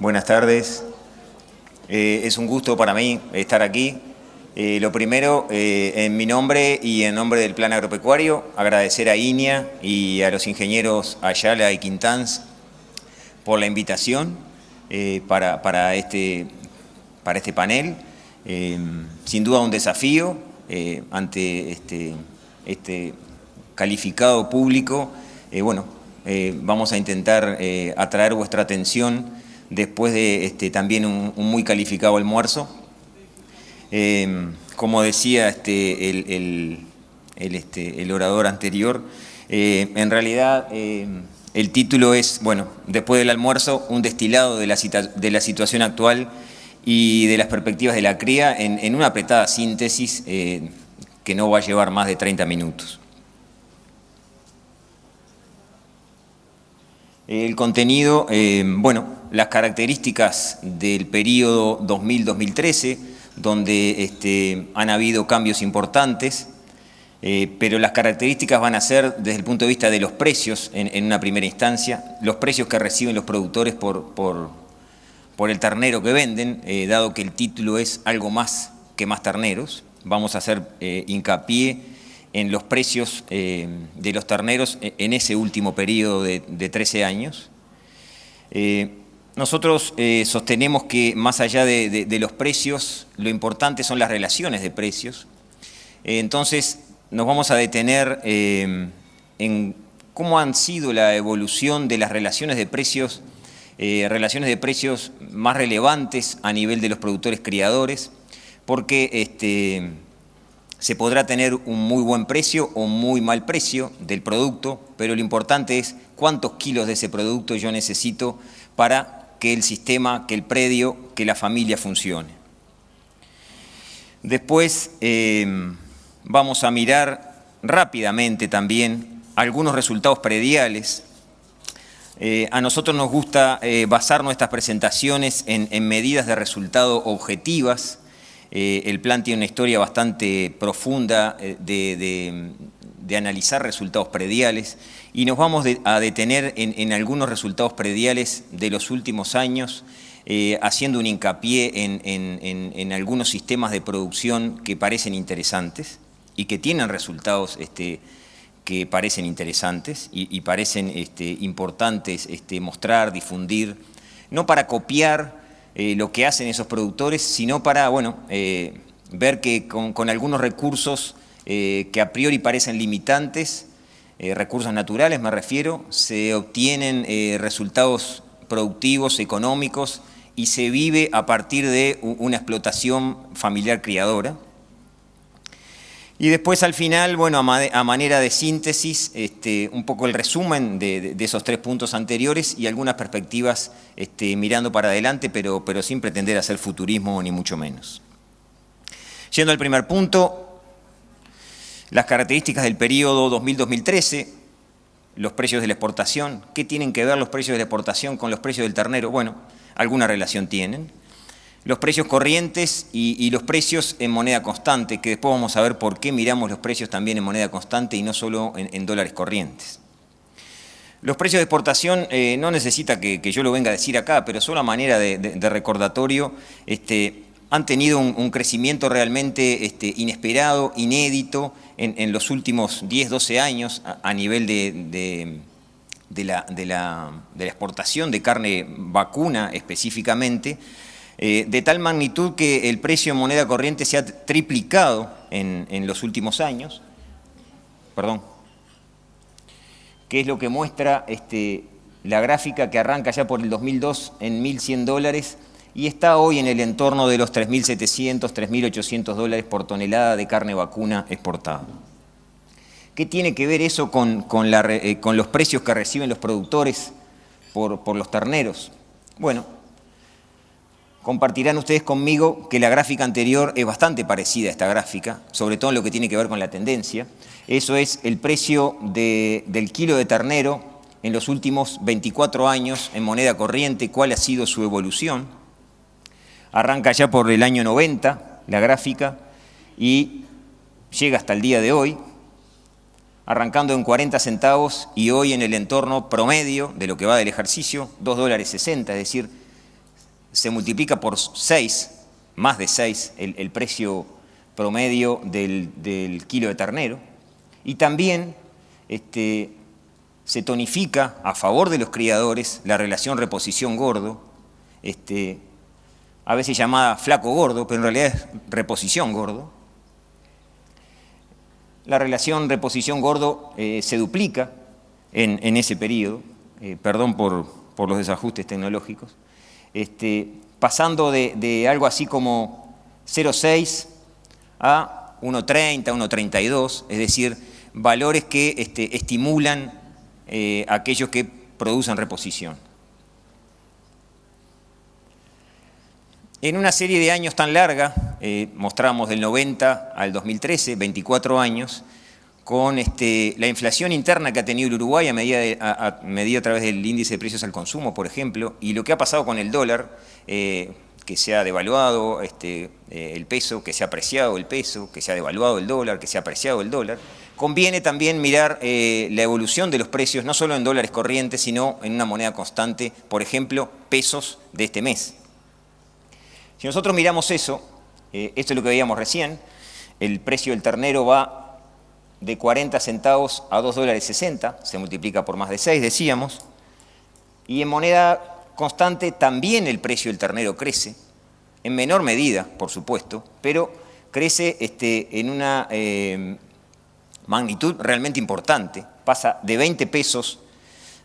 Buenas tardes. Es un gusto para mí estar aquí. Lo primero, en mi nombre y en nombre del Plan Agropecuario, agradecer a INIA y a los ingenieros Ayala y Quintanz por la invitación para este panel. Sin duda un desafío ante este calificado público. Vamos a intentar atraer vuestra atención después de también un muy calificado almuerzo. Como decía el orador anterior, en realidad el título es, después del almuerzo, un destilado de la situación actual y de las perspectivas de la cría en una apretada síntesis que no va a llevar más de 30 minutos. El contenido, las características del periodo 2000-2013, donde han habido cambios importantes, pero las características van a ser desde el punto de vista de los precios en una primera instancia, los precios que reciben los productores por el ternero que venden, dado que el título es algo más que más terneros. Vamos a hacer hincapié en los precios de los terneros en ese último periodo de 13 años. Nosotros sostenemos que más allá de los precios, lo importante son las relaciones de precios. Entonces nos vamos a detener en cómo han sido la evolución de las relaciones de precios más relevantes a nivel de los productores criadores, porque se podrá tener un muy buen precio o un muy mal precio del producto, pero lo importante es cuántos kilos de ese producto yo necesito para que el sistema, que el predio, que la familia funcione. Después vamos a mirar rápidamente también algunos resultados prediales. A nosotros nos gusta basar nuestras presentaciones en medidas de resultado objetivas. El plan tiene una historia bastante profunda de analizar resultados prediales y nos vamos a detener en algunos resultados prediales de los últimos años, haciendo un hincapié en algunos sistemas de producción que parecen interesantes y que tienen resultados que parecen interesantes y parecen importantes mostrar, difundir, no para copiar lo que hacen esos productores, sino para ver que con algunos recursos que a priori parecen limitantes, recursos naturales me refiero, se obtienen resultados productivos, económicos, y se vive a partir de una explotación familiar criadora. Y después al final, a manera de síntesis, un poco el resumen de esos 3 puntos anteriores y algunas perspectivas mirando para adelante, pero sin pretender hacer futurismo ni mucho menos. Yendo al primer punto, las características del periodo 2000-2013, los precios de la exportación. ¿Qué tienen que ver los precios de la exportación con los precios del ternero? Alguna relación tienen. Los precios corrientes y los precios en moneda constante, que después vamos a ver por qué miramos los precios también en moneda constante y no solo en dólares corrientes. Los precios de exportación no necesita que yo lo venga a decir acá, pero solo a manera de recordatorio, han tenido un crecimiento realmente inesperado, inédito en los últimos 10-12 años a nivel de la exportación de carne vacuna específicamente, de tal magnitud que el precio en moneda corriente se ha triplicado en los últimos años. ¿Qué es lo que muestra la gráfica que arranca ya por el 2002 en $1.100 y está hoy en el entorno de los $3.700, $3.800 por tonelada de carne vacuna exportada? ¿Qué tiene que ver eso con los precios que reciben los productores por los terneros? Compartirán ustedes conmigo que la gráfica anterior es bastante parecida a esta gráfica, sobre todo en lo que tiene que ver con la tendencia. Eso es el precio del kilo de ternero en los últimos 24 años en moneda corriente, cuál ha sido su evolución. Arranca ya por el año 90 la gráfica y llega hasta el día de hoy, arrancando en 40 centavos y hoy en el entorno promedio de lo que va del ejercicio, $2.60, es decir, se multiplica por 6, más de 6, el precio promedio del kilo de ternero, y también se tonifica a favor de los criadores la relación reposición-gordo, a veces llamada flaco-gordo, pero en realidad es reposición-gordo. La relación reposición-gordo se duplica en ese periodo, perdón por los desajustes tecnológicos, pasando de algo así como 0,6 a 1,30, 1,32, es decir, valores que estimulan aquellos que producen reposición. En una serie de años tan larga, mostramos del 90 al 2013, 24 años, con la inflación interna que ha tenido el Uruguay a medida a través del índice de precios al consumo, por ejemplo, y lo que ha pasado con el dólar, que se ha devaluado el peso, que se ha apreciado el peso, que se ha devaluado el dólar, que se ha apreciado el dólar. Conviene también mirar la evolución de los precios, no solo en dólares corrientes, sino en una moneda constante, por ejemplo, pesos de este mes. Si nosotros miramos eso, esto es lo que veíamos recién, el precio del ternero va de 40 centavos a $2,60, se multiplica por más de 6, decíamos, y en moneda constante también el precio del ternero crece, en menor medida, por supuesto, pero crece en una magnitud realmente importante, pasa de 20 pesos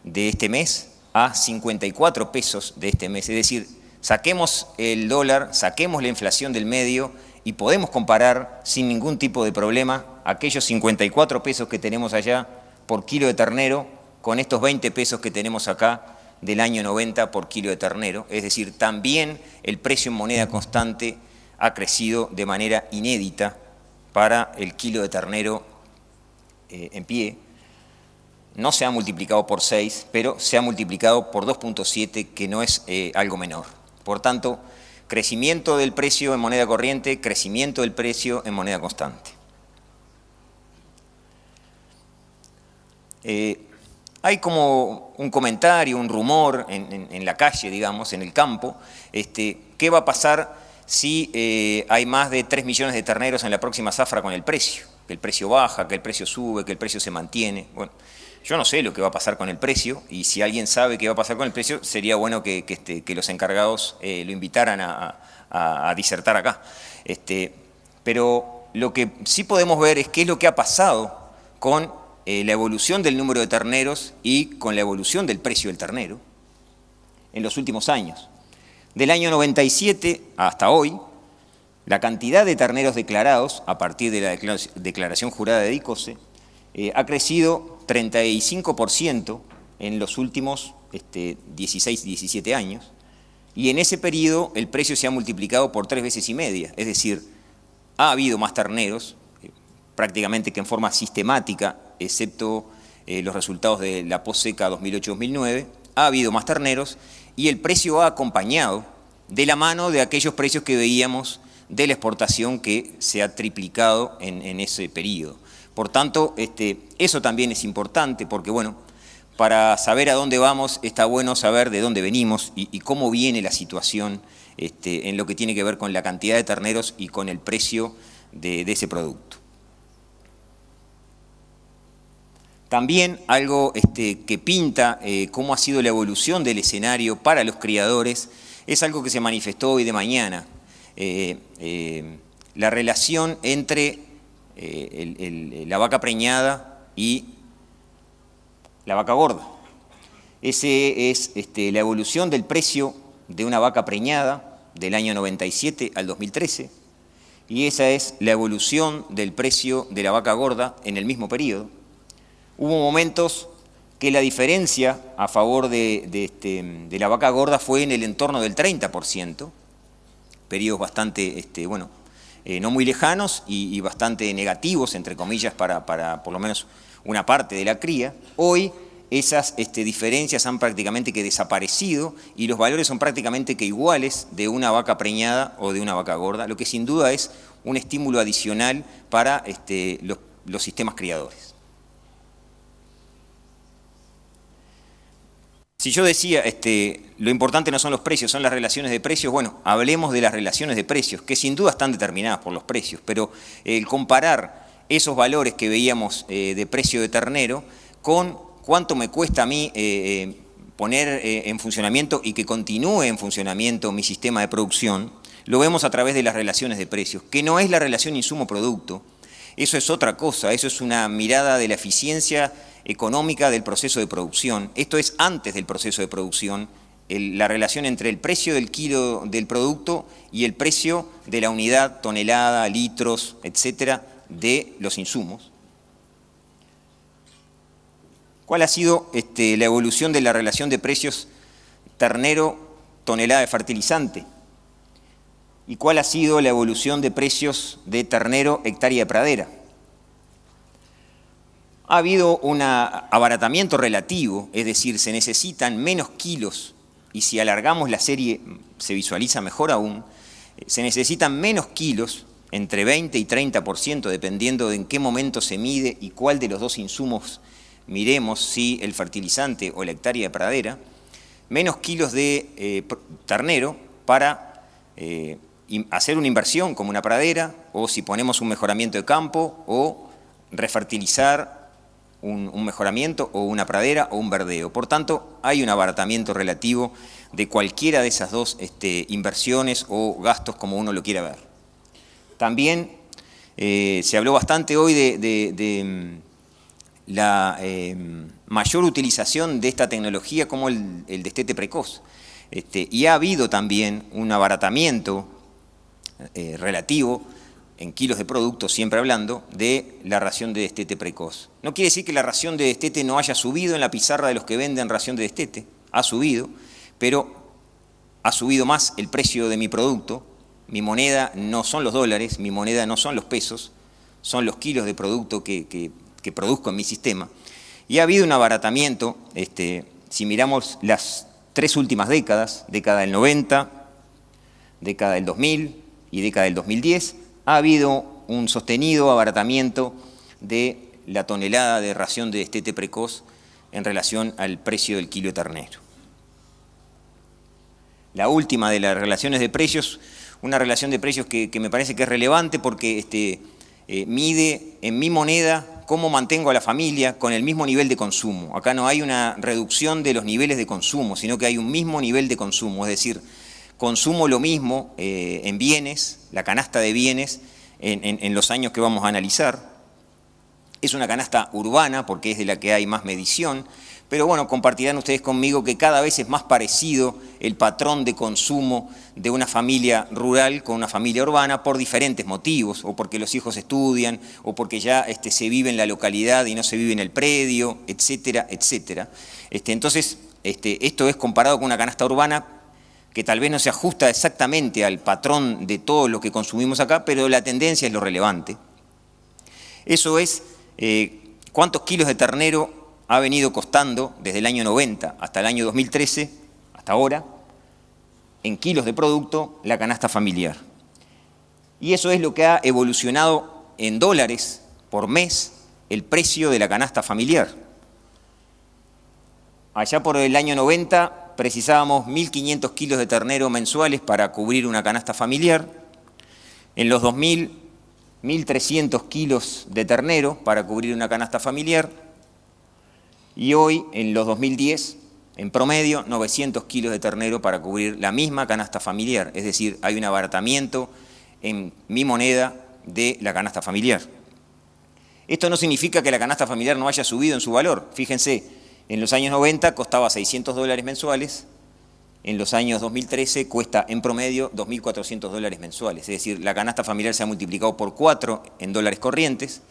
de este mes a 54 pesos de este mes, es decir, saquemos el dólar, saquemos la inflación del medio y podemos comparar sin ningún tipo de problema aquellos 54 pesos que tenemos allá por kilo de ternero con estos 20 pesos que tenemos acá del año 90 por kilo de ternero. Es decir, también el precio en moneda constante ha crecido de manera inédita para el kilo de ternero en pie. No se ha multiplicado por 6, pero se ha multiplicado por 2,7, que no es algo menor. Por tanto, crecimiento del precio en moneda corriente, crecimiento del precio en moneda constante. Hay como un comentario, un rumor en la calle, digamos, en el campo, ¿qué va a pasar si hay más de 3 millones de terneros en la próxima zafra con el precio? Que el precio baja, que el precio sube, que el precio se mantiene. Bueno, yo no sé lo que va a pasar con el precio, y si alguien sabe qué va a pasar con el precio, sería bueno que los encargados lo invitaran a disertar acá. Pero lo que sí podemos ver es qué es lo que ha pasado con la evolución del número de terneros y con la evolución del precio del ternero en los últimos años. Del año 97 hasta hoy, la cantidad de terneros declarados a partir de la declaración jurada de DICOSE ha crecido 35% en los últimos 16, 17 años, y en ese periodo el precio se ha multiplicado por 3,5 veces, es decir, ha habido más terneros, prácticamente que en forma sistemática, excepto los resultados de la post-seca 2008-2009, ha habido más terneros y el precio ha acompañado de la mano de aquellos precios que veíamos de la exportación que se ha triplicado en ese periodo. Por tanto, eso también es importante porque, bueno, para saber a dónde vamos está bueno saber de dónde venimos y cómo viene la situación en lo que tiene que ver con la cantidad de terneros y con el precio de ese producto. También algo que pinta cómo ha sido la evolución del escenario para los criadores es algo que se manifestó hoy de mañana. La relación entre la vaca preñada y la vaca gorda. Ese es la evolución del precio de una vaca preñada del año 97 al 2013 y esa es la evolución del precio de la vaca gorda en el mismo periodo. Hubo momentos que la diferencia a favor de la vaca gorda fue en el entorno del 30%, periodos bastante, no muy lejanos y bastante negativos, entre comillas, para por lo menos una parte de la cría. Hoy esas diferencias han prácticamente que desaparecido y los valores son prácticamente que iguales de una vaca preñada o de una vaca gorda, lo que sin duda es un estímulo adicional para los sistemas criadores. Si yo decía, lo importante no son los precios, son las relaciones de precios, bueno, hablemos de las relaciones de precios, que sin duda están determinadas por los precios, pero el comparar esos valores que veíamos de precio de ternero con cuánto me cuesta a mí poner en funcionamiento y que continúe en funcionamiento mi sistema de producción, lo vemos a través de las relaciones de precios, que no es la relación insumo-producto, eso es otra cosa, eso es una mirada de la eficiencia económica del proceso de producción. Esto es antes del proceso de producción, la relación entre el precio del kilo del producto y el precio de la unidad, tonelada, litros, etcétera, de los insumos. ¿Cuál ha sido la evolución de la relación de precios ternero-tonelada de fertilizante? ¿Y cuál ha sido la evolución de precios de ternero hectárea de pradera? Ha habido un abaratamiento relativo, es decir, se necesitan menos kilos, y si alargamos la serie se visualiza mejor aún, se necesitan menos kilos, entre 20 y 30%, dependiendo de en qué momento se mide y cuál de los dos insumos miremos, si el fertilizante o la hectárea de pradera, menos kilos de ternero para hacer una inversión como una pradera, o si ponemos un mejoramiento de campo, o refertilizar un mejoramiento, o una pradera, o un verdeo. Por tanto, hay un abaratamiento relativo de cualquiera de esas dos inversiones o gastos, como uno lo quiera ver. También se habló bastante hoy de la mayor utilización de esta tecnología como el destete precoz. Y ha habido también un abaratamiento relativo en kilos de producto, siempre hablando, de la ración de destete precoz. No quiere decir que la ración de destete no haya subido en la pizarra de los que venden ración de destete, ha subido, pero ha subido más el precio de mi producto. Mi moneda no son los dólares, mi moneda no son los pesos, son los kilos de producto que produzco en mi sistema. Y ha habido un abaratamiento, si miramos las 3 últimas décadas, década del 90, década del 2000 y década del 2010, ha habido un sostenido abaratamiento de la tonelada de ración de destete precoz en relación al precio del kilo de ternero. La última de las relaciones de precios, una relación de precios que me parece que es relevante porque mide en mi moneda cómo mantengo a la familia con el mismo nivel de consumo. Acá no hay una reducción de los niveles de consumo, sino que hay un mismo nivel de consumo, es decir, consumo lo mismo en bienes, la canasta de bienes, en los años que vamos a analizar. Es una canasta urbana porque es de la que hay más medición, pero bueno, compartirán ustedes conmigo que cada vez es más parecido el patrón de consumo de una familia rural con una familia urbana por diferentes motivos, o porque los hijos estudian, o porque ya se vive en la localidad y no se vive en el predio, etcétera, etcétera. Entonces, esto es comparado con una canasta urbana que tal vez no se ajusta exactamente al patrón de todo lo que consumimos acá, pero la tendencia es lo relevante. Eso es cuántos kilos de ternero ha venido costando desde el año 90 hasta el año 2013, hasta ahora, en kilos de producto, la canasta familiar. Y eso es lo que ha evolucionado en dólares por mes el precio de la canasta familiar. Allá por el año 90 precisábamos 1.500 kilos de ternero mensuales para cubrir una canasta familiar. En los 2000, 1.300 kilos de ternero para cubrir una canasta familiar. Y hoy, en los 2010, en promedio, 900 kilos de ternero para cubrir la misma canasta familiar. Es decir, hay un abaratamiento en mi moneda de la canasta familiar. Esto no significa que la canasta familiar no haya subido en su valor. Fíjense, en los años 90 costaba $600 mensuales, en los años 2013 cuesta en promedio $2.400 mensuales. Es decir, la canasta familiar se ha multiplicado por 4 en dólares corrientes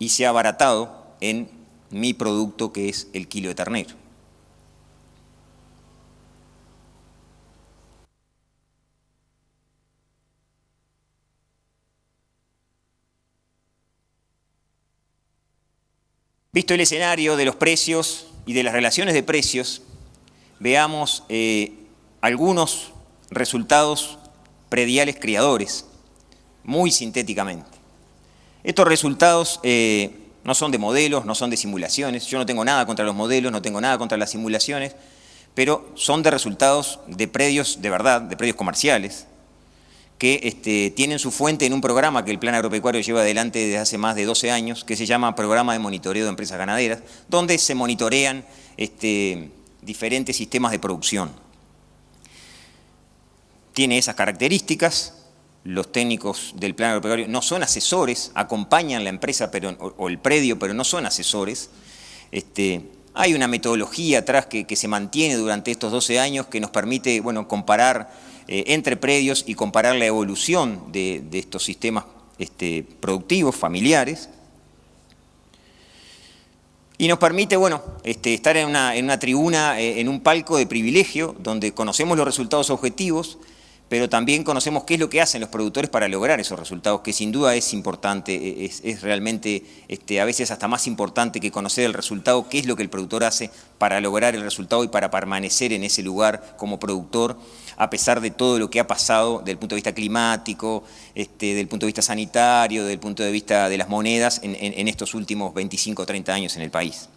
y se ha abaratado en mi producto, que es el kilo de ternero. Visto el escenario de los precios y de las relaciones de precios, veamos algunos resultados prediales criadores, muy sintéticamente. Estos resultados no son de modelos, no son de simulaciones. Yo no tengo nada contra los modelos, no tengo nada contra las simulaciones, pero son de resultados de predios de verdad, de predios comerciales, que tienen su fuente en un programa que el Plan Agropecuario lleva adelante desde hace más de 12 años, que se llama Programa de Monitoreo de Empresas Ganaderas, donde se monitorean diferentes sistemas de producción. Tiene esas características. Los técnicos del Plan Agropecuario no son asesores, acompañan la empresa o el predio, pero no son asesores. Hay una metodología atrás que se mantiene durante estos 12 años que nos permite, bueno, comparar entre predios y comparar la evolución de estos sistemas productivos, familiares. Y nos permite, bueno, estar en una tribuna, en un palco de privilegio, donde conocemos los resultados objetivos, pero también conocemos qué es lo que hacen los productores para lograr esos resultados, que sin duda es importante, es realmente a veces hasta más importante que conocer el resultado, qué es lo que el productor hace para lograr el resultado y para permanecer en ese lugar como productor, a pesar de todo lo que ha pasado desde el punto de vista climático, desde el punto de vista sanitario, desde el punto de vista de las monedas en estos últimos 25 o 30 años en el país.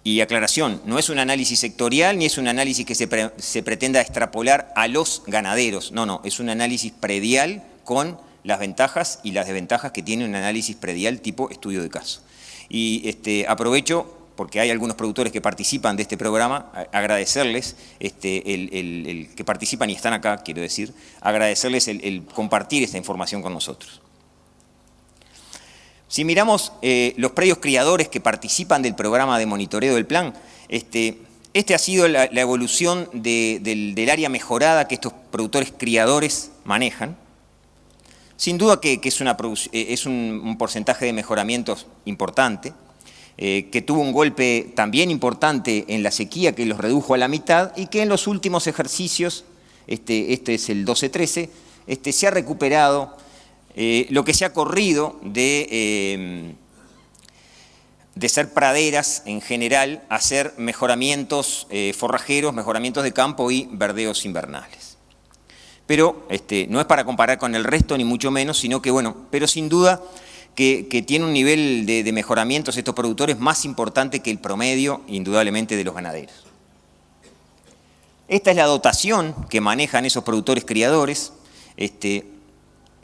Y aclaración, no es un análisis sectorial ni es un análisis que se pretenda extrapolar a los ganaderos. No, es un análisis predial con las ventajas y las desventajas que tiene un análisis predial tipo estudio de caso. Y aprovecho, porque hay algunos productores que participan de este programa, agradecerles, el que participan y están acá, quiero decir, agradecerles el compartir esta información con nosotros. Si miramos los predios criadores que participan del programa de monitoreo del plan, ha sido la evolución del área mejorada que estos productores criadores manejan. Sin duda que es un porcentaje de mejoramientos importante, que tuvo un golpe también importante en la sequía que los redujo a la mitad y que en los últimos ejercicios, este es el 12-13, se ha recuperado. Lo que se ha corrido de ser praderas en general a ser mejoramientos forrajeros, mejoramientos de campo y verdeos invernales. Pero no es para comparar con el resto ni mucho menos, sino que bueno, pero sin duda que tiene un nivel de mejoramientos estos productores más importante que el promedio, indudablemente, de los ganaderos. Esta es la dotación que manejan esos productores criadores,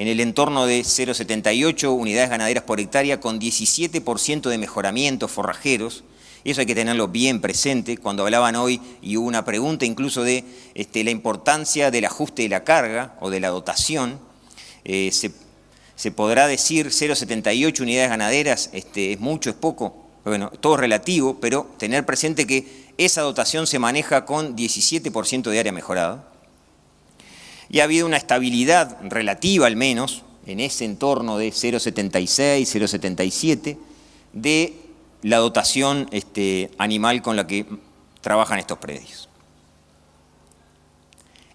en el entorno de 0,78 unidades ganaderas por hectárea con 17% de mejoramientos forrajeros. Eso hay que tenerlo bien presente. Cuando hablaban hoy y hubo una pregunta incluso de la importancia del ajuste de la carga o de la dotación, se podrá decir 0,78 unidades ganaderas, es mucho, es poco, bueno, todo es relativo, pero tener presente que esa dotación se maneja con 17% de área mejorada. Y ha habido una estabilidad relativa, al menos, en ese entorno de 0,76, 0,77, de la dotación animal con la que trabajan estos predios.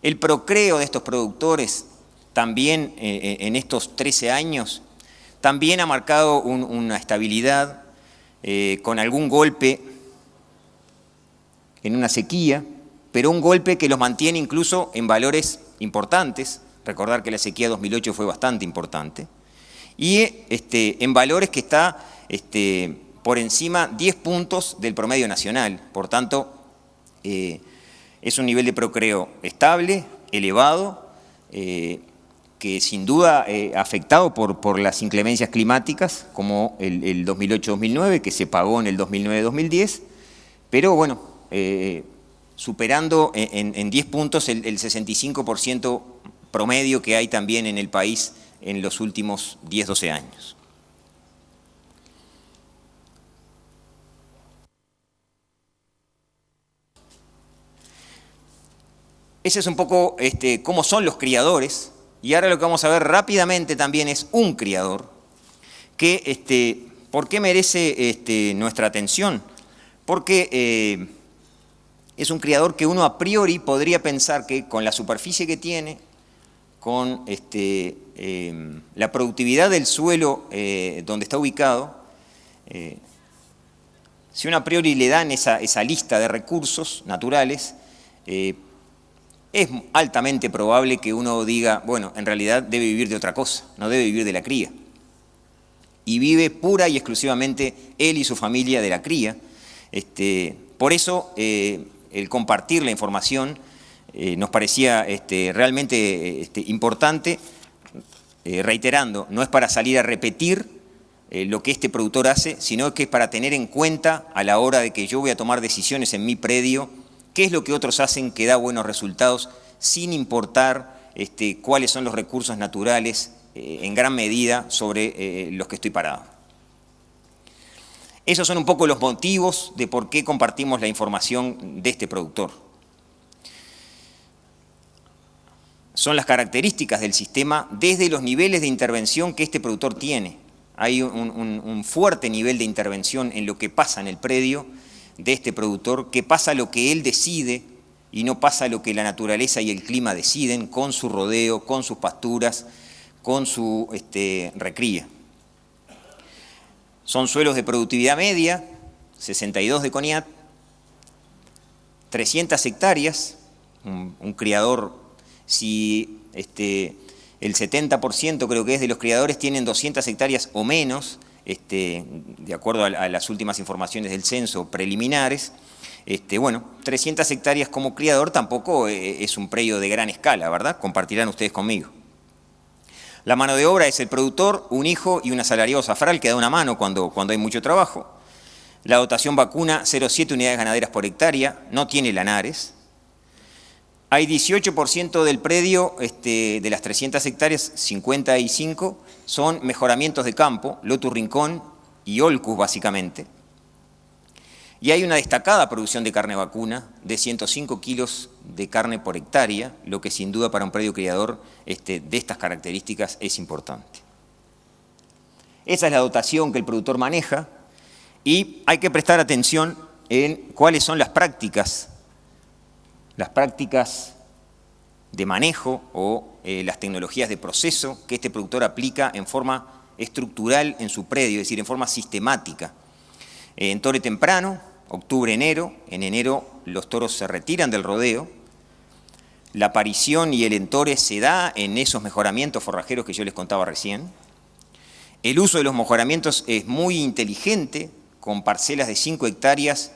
El procreo de estos productores, también en estos 13 años, también ha marcado una estabilidad, con algún golpe en una sequía, pero un golpe que los mantiene incluso en valores importantes. Recordar que la sequía 2008 fue bastante importante. Y en valores que está por encima 10 puntos del promedio nacional. Por tanto, es un nivel de procreo estable, elevado, que sin duda afectado por las inclemencias climáticas, como el 2008-2009, que se pagó en el 2009-2010, pero bueno, superando en 10 puntos el 65% promedio que hay también en el país en los últimos 10-12 años. Ese es un poco cómo son los criadores, y ahora lo que vamos a ver rápidamente también es un criador, que ¿por qué merece nuestra atención? Porque es un criador que uno a priori podría pensar que con la superficie que tiene, con la productividad del suelo donde está ubicado, si uno a priori le dan esa lista de recursos naturales, es altamente probable que uno diga, bueno, en realidad debe vivir de otra cosa, no debe vivir de la cría. y vive pura y exclusivamente él y su familia de la cría. Por eso el compartir la información nos parecía realmente importante, reiterando, no es para salir a repetir lo que este productor hace, sino que es para tener en cuenta a la hora de que yo voy a tomar decisiones en mi predio, qué es lo que otros hacen que da buenos resultados, sin importar cuáles son los recursos naturales en gran medida sobre los que estoy parado. Esos son un poco los motivos de por qué compartimos la información de este productor. Son las características del sistema desde los niveles de intervención que este productor tiene. Hay un fuerte nivel de intervención en lo que pasa en el predio de este productor, que pasa lo que él decide y no pasa lo que la naturaleza y el clima deciden con su rodeo, con sus pasturas, con su recría. Son suelos de productividad media, 62 de Coniat, 300 hectáreas, un criador, si el 70% creo que es de los criadores tienen 200 hectáreas o menos, de acuerdo a las últimas informaciones del censo preliminares, bueno, 300 hectáreas como criador tampoco es un predio de gran escala, ¿verdad? Compartirán ustedes conmigo. La mano de obra es el productor, un hijo y un asalariado zafral que da una mano cuando hay mucho trabajo. La dotación vacuna, 0,7 unidades ganaderas por hectárea, no tiene lanares. Hay 18% del predio, de las 300 hectáreas, 55 son mejoramientos de campo, Lotus Rincón y Olcus básicamente. Y hay una destacada producción de carne vacuna de 105 kilos de carne por hectárea, lo que sin duda para un predio criador de estas características es importante. Esa es la dotación que el productor maneja y hay que prestar atención en cuáles son las prácticas de manejo o las tecnologías de proceso que este productor aplica en forma estructural en su predio, es decir, en forma sistemática. En tore temprano, octubre-enero, en enero los toros se retiran del rodeo, la aparición y el entore se da en esos mejoramientos forrajeros que yo les contaba recién. El uso de los mejoramientos es muy inteligente, con parcelas de 5 hectáreas,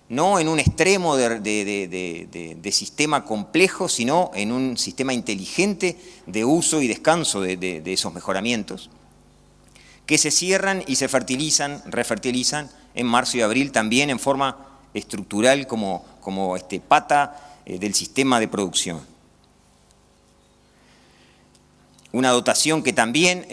no en un extremo de sistema complejo, sino en un sistema inteligente de uso y descanso de esos mejoramientos, que se cierran y se fertilizan, refertilizan en marzo y abril, también en forma estructural como pata del sistema de producción. Una dotación que también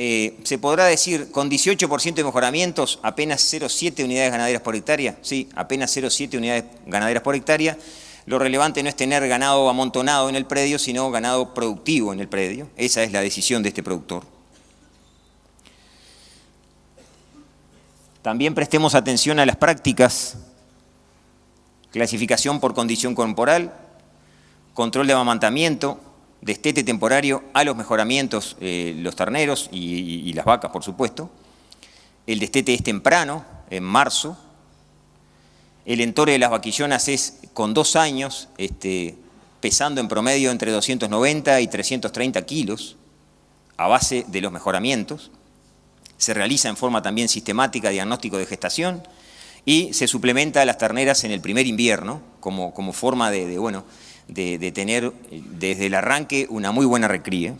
se podrá decir, con 18% de mejoramientos, apenas 0,7 unidades ganaderas por hectárea, sí, apenas 0,7 unidades ganaderas por hectárea. Lo relevante no es tener ganado amontonado en el predio, sino ganado productivo en el predio. Esa es la decisión de este productor. También prestemos atención a las prácticas, clasificación por condición corporal, control de amamantamiento, destete temporario a los mejoramientos, los terneros y las vacas, por supuesto. El destete es temprano, en marzo. El entore de las vaquillonas es con 2 años, pesando en promedio entre 290 y 330 kilos, a base de los mejoramientos. Se realiza en forma también sistemática diagnóstico de gestación y se suplementa a las terneras en el primer invierno como forma de tener desde el arranque una muy buena recría.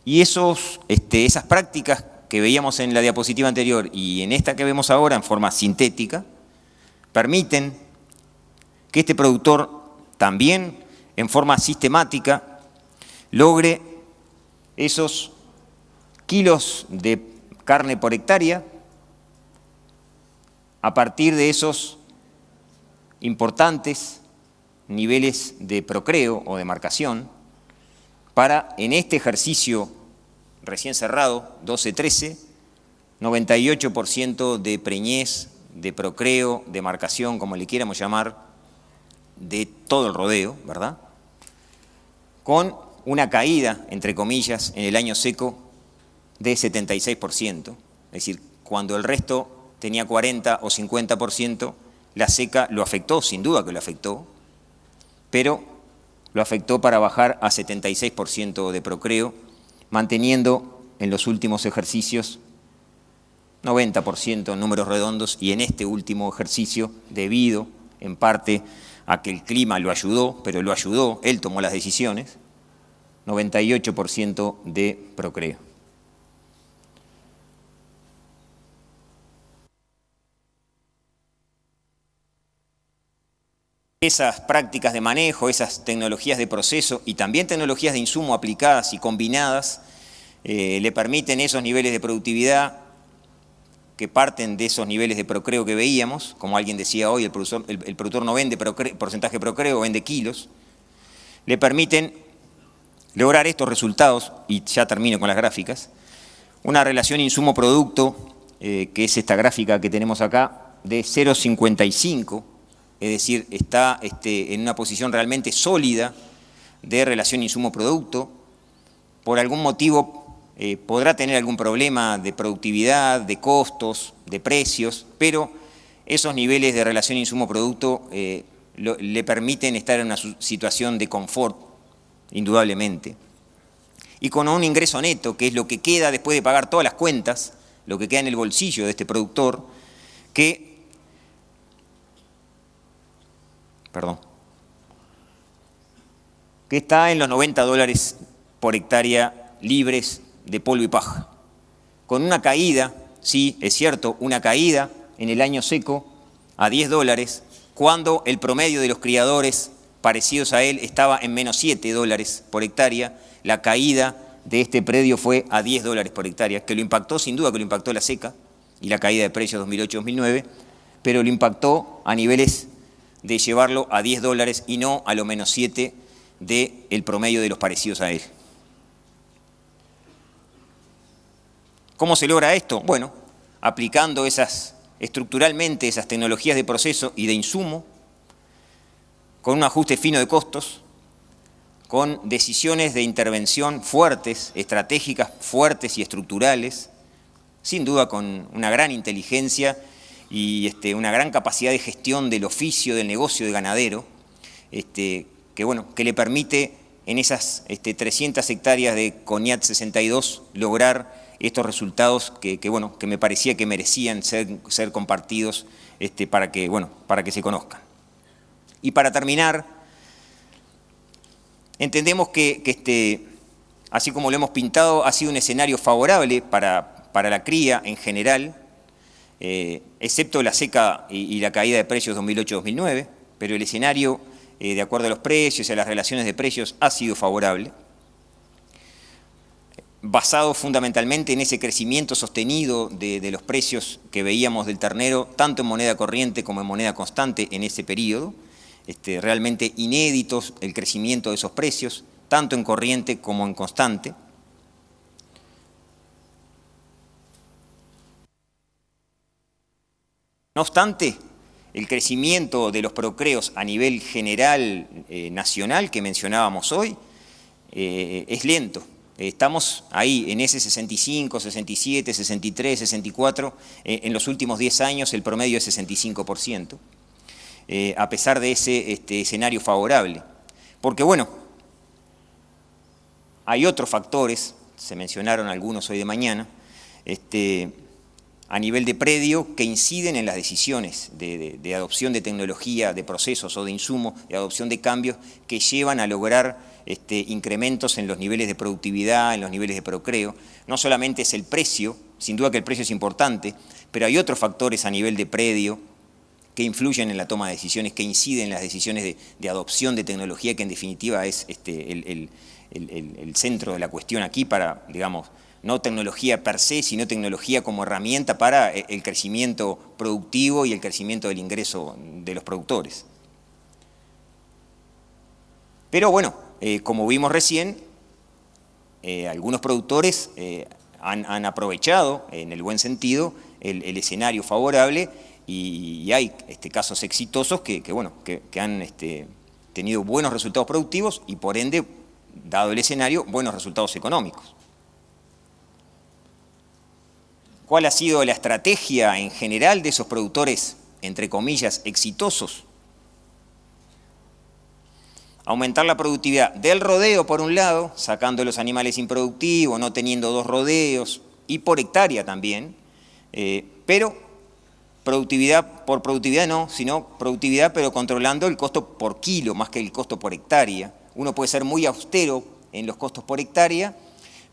Y esas prácticas que veíamos en la diapositiva anterior y en esta que vemos ahora en forma sintética, permiten que este productor también en forma sistemática logre esos kilos de carne por hectárea a partir de esos importantes niveles de procreo o de marcación para, en este ejercicio recién cerrado, 12-13, 98% de preñez, de procreo, de marcación, como le quieramos llamar, de todo el rodeo, ¿verdad? Con una caída, entre comillas, en el año seco de 76%, es decir, cuando el resto tenía 40 o 50%, la seca lo afectó, sin duda que lo afectó, pero lo afectó para bajar a 76% de procreo, manteniendo en los últimos ejercicios, 90% en números redondos, y en este último ejercicio, debido en parte a que el clima lo ayudó, pero lo ayudó, él tomó las decisiones, 98% de procreo. Esas prácticas de manejo, esas tecnologías de proceso y también tecnologías de insumo aplicadas y combinadas le permiten esos niveles de productividad que parten de esos niveles de procreo que veíamos. Como alguien decía hoy, el productor no vende porcentaje de procreo, vende kilos. Le permiten lograr estos resultados, y ya termino con las gráficas, una relación insumo-producto, que es esta gráfica que tenemos acá, de 0,55, es decir, está en una posición realmente sólida de relación insumo-producto. Por algún motivo podrá tener algún problema de productividad, de costos, de precios, pero esos niveles de relación insumo-producto le permiten estar en una situación de confort, indudablemente. Y con un ingreso neto, que es lo que queda después de pagar todas las cuentas, lo que queda en el bolsillo de este productor, que está en los $90 por hectárea libres de polvo y paja. Con una caída, sí, es cierto, una caída en el año seco a $10, cuando el promedio de los criadores parecidos a él estaba en menos $7 por hectárea, la caída de este predio fue a $10 por hectárea, que lo impactó, sin duda que lo impactó la seca y la caída de precios 2008-2009, pero lo impactó a niveles de llevarlo a $10 y no a lo menos 7 del promedio de los parecidos a él. ¿Cómo se logra esto? Bueno, aplicando estructuralmente esas tecnologías de proceso y de insumo, con un ajuste fino de costos, con decisiones de intervención fuertes, estratégicas fuertes y estructurales, sin duda con una gran inteligencia y una gran capacidad de gestión del oficio, del negocio de ganadero, que le permite en esas 300 hectáreas de Coñat 62 lograr estos resultados que me parecía que merecían ser compartidos para que se conozcan. Y para terminar, entendemos que así como lo hemos pintado, ha sido un escenario favorable para la cría en general, excepto la seca y la caída de precios 2008-2009, pero el escenario, de acuerdo a los precios y a las relaciones de precios, ha sido favorable, basado fundamentalmente en ese crecimiento sostenido de los precios que veíamos del ternero, tanto en moneda corriente como en moneda constante en ese periodo, realmente inéditos el crecimiento de esos precios, tanto en corriente como en constante. No obstante, el crecimiento de los procreos a nivel general nacional que mencionábamos hoy es lento. Estamos ahí en ese 65, 67, 63, 64, en los últimos 10 años el promedio es 65%, a pesar de ese escenario favorable. Porque hay otros factores, se mencionaron algunos hoy de mañana, a nivel de predio que inciden en las decisiones de adopción de tecnología, de procesos o de insumos, de adopción de cambios que llevan a lograr incrementos en los niveles de productividad, en los niveles de procreo. No solamente es el precio, sin duda que el precio es importante, pero hay otros factores a nivel de predio que influyen en la toma de decisiones, que inciden en las decisiones de adopción de tecnología, que en definitiva es el centro de la cuestión aquí para, digamos, no tecnología per se, sino tecnología como herramienta para el crecimiento productivo y el crecimiento del ingreso de los productores. Pero como vimos recién, algunos productores han aprovechado, en el buen sentido, el escenario favorable y hay casos exitosos que han tenido buenos resultados productivos y por ende, dado el escenario, buenos resultados económicos. ¿Cuál ha sido la estrategia en general de esos productores, entre comillas, exitosos? Aumentar la productividad del rodeo, por un lado, sacando los animales improductivos, no teniendo 2 rodeos, y por hectárea también, pero productividad por productividad no, sino productividad pero controlando el costo por kilo más que el costo por hectárea. Uno puede ser muy austero en los costos por hectárea,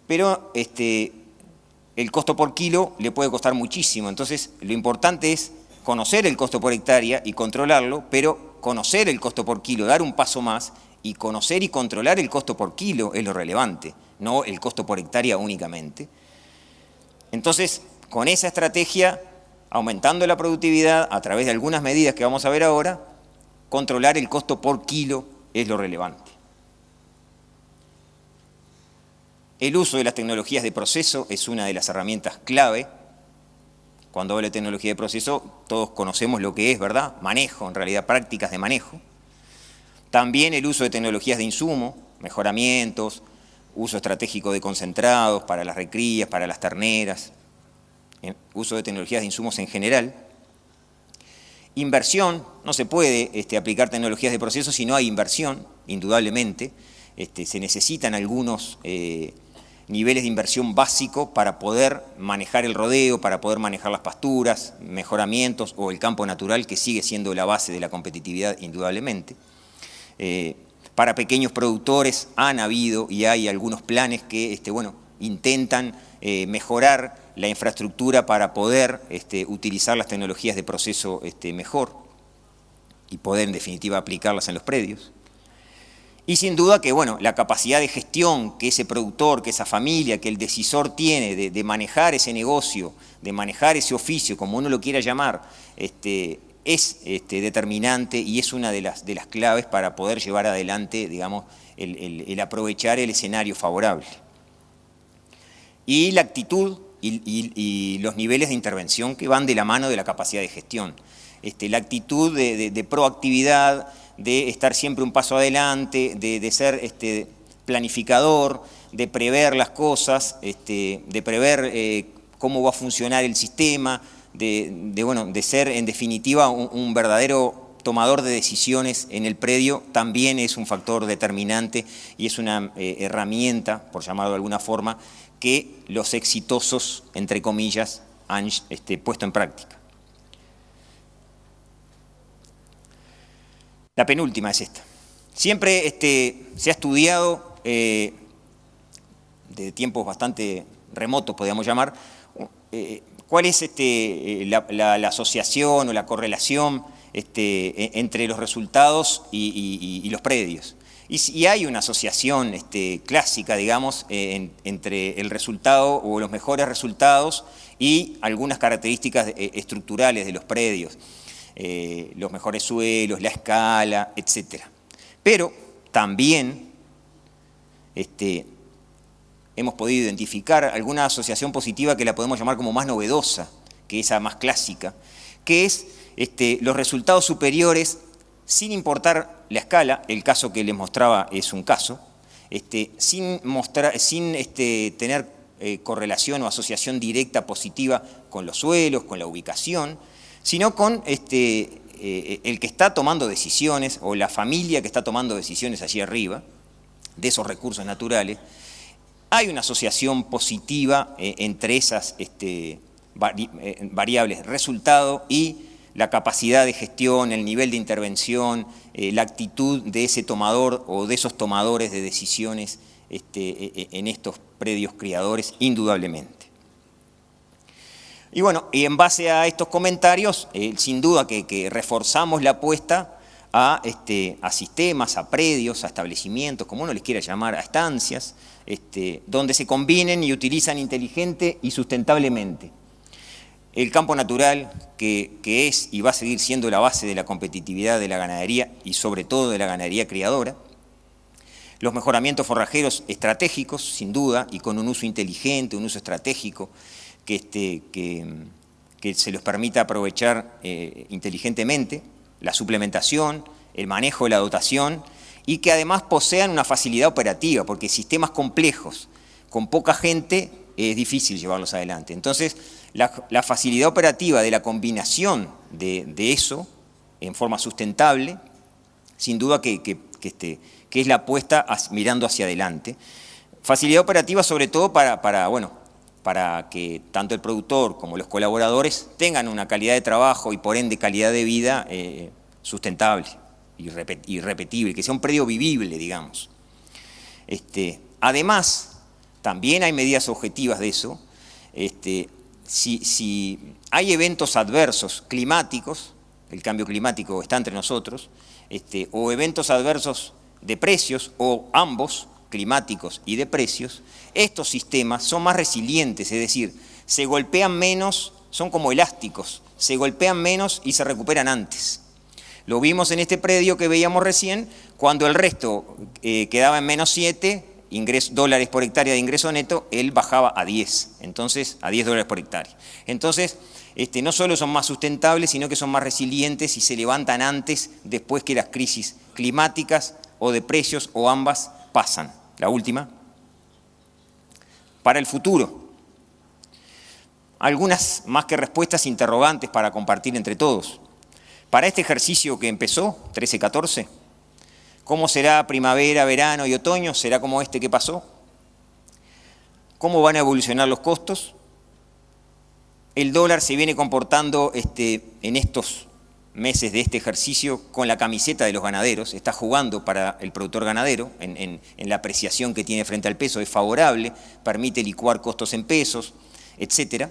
pero el costo por kilo le puede costar muchísimo. Entonces, lo importante es conocer el costo por hectárea y controlarlo, pero conocer el costo por kilo, dar un paso más, y conocer y controlar el costo por kilo es lo relevante, no el costo por hectárea únicamente. Entonces, con esa estrategia, aumentando la productividad a través de algunas medidas que vamos a ver ahora, controlar el costo por kilo es lo relevante. El uso de las tecnologías de proceso es una de las herramientas clave. Cuando hablo de tecnología de proceso, todos conocemos lo que es, ¿verdad? Manejo, en realidad, prácticas de manejo. También el uso de tecnologías de insumo, mejoramientos, uso estratégico de concentrados para las recrías, para las terneras, uso de tecnologías de insumos en general. Inversión, no se puede aplicar tecnologías de proceso si no hay inversión, indudablemente. Se necesitan algunos niveles de inversión básico para poder manejar el rodeo, para poder manejar las pasturas, mejoramientos o el campo natural, que sigue siendo la base de la competitividad, indudablemente. Para pequeños productores han habido y hay algunos planes que intentan mejorar la infraestructura para poder utilizar las tecnologías de proceso mejor y poder en definitiva aplicarlas en los predios. Y sin duda que la capacidad de gestión que ese productor, que esa familia, que el decisor tiene de manejar ese negocio, de manejar ese oficio, como uno lo quiera llamar, es determinante y es una de las claves para poder llevar adelante, digamos, el aprovechar el escenario favorable. Y la actitud y los niveles de intervención que van de la mano de la capacidad de gestión. La actitud de proactividad, de estar siempre un paso adelante, de ser planificador, de prever las cosas, de prever cómo va a funcionar el sistema, de ser en definitiva un verdadero tomador de decisiones en el predio, también es un factor determinante y es una herramienta, por llamarlo de alguna forma, que los exitosos, entre comillas, han puesto en práctica. La penúltima es esta. Siempre se ha estudiado, de tiempos bastante remotos, podríamos llamar, cuál es la asociación o la correlación entre los resultados y los predios. Y hay una asociación clásica, digamos, entre el resultado o los mejores resultados y algunas características estructurales de los predios. Los mejores suelos, la escala, etc. Pero también hemos podido identificar alguna asociación positiva que la podemos llamar como más novedosa, que esa más clásica, que es los resultados superiores sin importar la escala. El caso que les mostraba es un caso, sin tener correlación o asociación directa positiva con los suelos, con la ubicación, sino con el que está tomando decisiones o la familia que está tomando decisiones allí arriba de esos recursos naturales. Hay una asociación positiva entre esas variables, resultado y la capacidad de gestión, el nivel de intervención, la actitud de ese tomador o de esos tomadores de decisiones en estos predios criadores, indudablemente. Y y en base a estos comentarios, sin duda que reforzamos la apuesta a sistemas, a predios, a establecimientos, como uno les quiera llamar, a estancias, donde se combinen y utilizan inteligente y sustentablemente el campo natural, que es y va a seguir siendo la base de la competitividad de la ganadería y sobre todo de la ganadería criadora, los mejoramientos forrajeros estratégicos, sin duda, y con un uso inteligente, un uso estratégico, que se les permita aprovechar inteligentemente, la suplementación, el manejo de la dotación y que además posean una facilidad operativa, porque sistemas complejos con poca gente es difícil llevarlos adelante. Entonces, la facilidad operativa de la combinación de eso en forma sustentable sin duda que es la apuesta mirando hacia adelante. Facilidad operativa sobre todo para que tanto el productor como los colaboradores tengan una calidad de trabajo y por ende calidad de vida sustentable y repetible, que sea un predio vivible, digamos. Además, también hay medidas objetivas de eso. Si hay eventos adversos climáticos, el cambio climático está entre nosotros, o eventos adversos de precios, o ambos, climáticos y de precios, estos sistemas son más resilientes, es decir, se golpean menos, son como elásticos, se golpean menos y se recuperan antes. Lo vimos en este predio que veíamos recién, cuando el resto quedaba en menos 7 dólares por hectárea de ingreso neto, él bajaba a 10, entonces a 10 dólares por hectárea. Entonces, no solo son más sustentables, sino que son más resilientes y se levantan antes, después que las crisis climáticas o de precios o ambas pasan. La última. Para el futuro. Algunas más que respuestas interrogantes para compartir entre todos. Para este ejercicio que empezó, 13-14, ¿cómo será primavera, verano y otoño? ¿Será como este que pasó? ¿Cómo van a evolucionar los costos? El dólar se viene comportando en estos meses de este ejercicio con la camiseta de los ganaderos, está jugando para el productor ganadero en la apreciación que tiene frente al peso, es favorable, permite licuar costos en pesos, etc.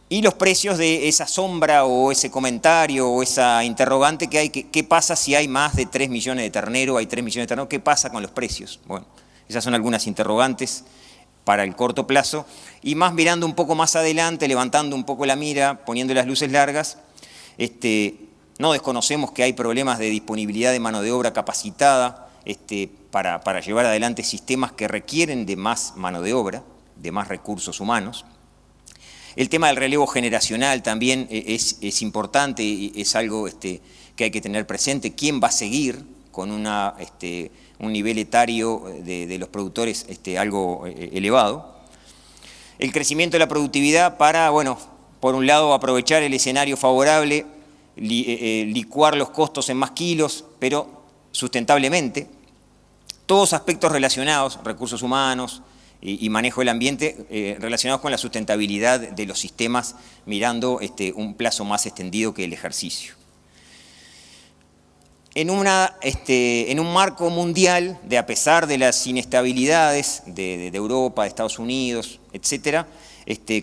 Y los precios de esa sombra o ese comentario o esa interrogante que hay, ¿qué pasa si hay más de 3 millones de terneros, hay 3 millones de terneros? ¿Qué pasa con los precios? Bueno, esas son algunas interrogantes para el corto plazo, y más mirando un poco más adelante, levantando un poco la mira, poniendo las luces largas, no desconocemos que hay problemas de disponibilidad de mano de obra capacitada para llevar adelante sistemas que requieren de más mano de obra, de más recursos humanos. El tema del relevo generacional también es importante y es algo que hay que tener presente. ¿Quién va a seguir con un nivel etario de los productores algo elevado? El crecimiento de la productividad para, bueno, por un lado aprovechar el escenario favorable, licuar los costos en más kilos, pero sustentablemente. Todos aspectos relacionados, recursos humanos y manejo del ambiente, relacionados con la sustentabilidad de los sistemas, mirando un plazo más extendido que el ejercicio. En un marco mundial de, a pesar de las inestabilidades de Europa, de Estados Unidos, etcétera,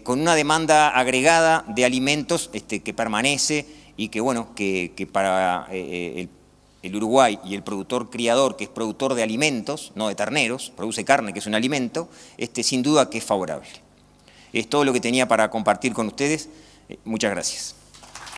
con una demanda agregada de alimentos que permanece, y que, bueno, que para el Uruguay y el productor criador, que es productor de alimentos, no de terneros, produce carne, que es un alimento, sin duda que es favorable. Es todo lo que tenía para compartir con ustedes. Muchas gracias.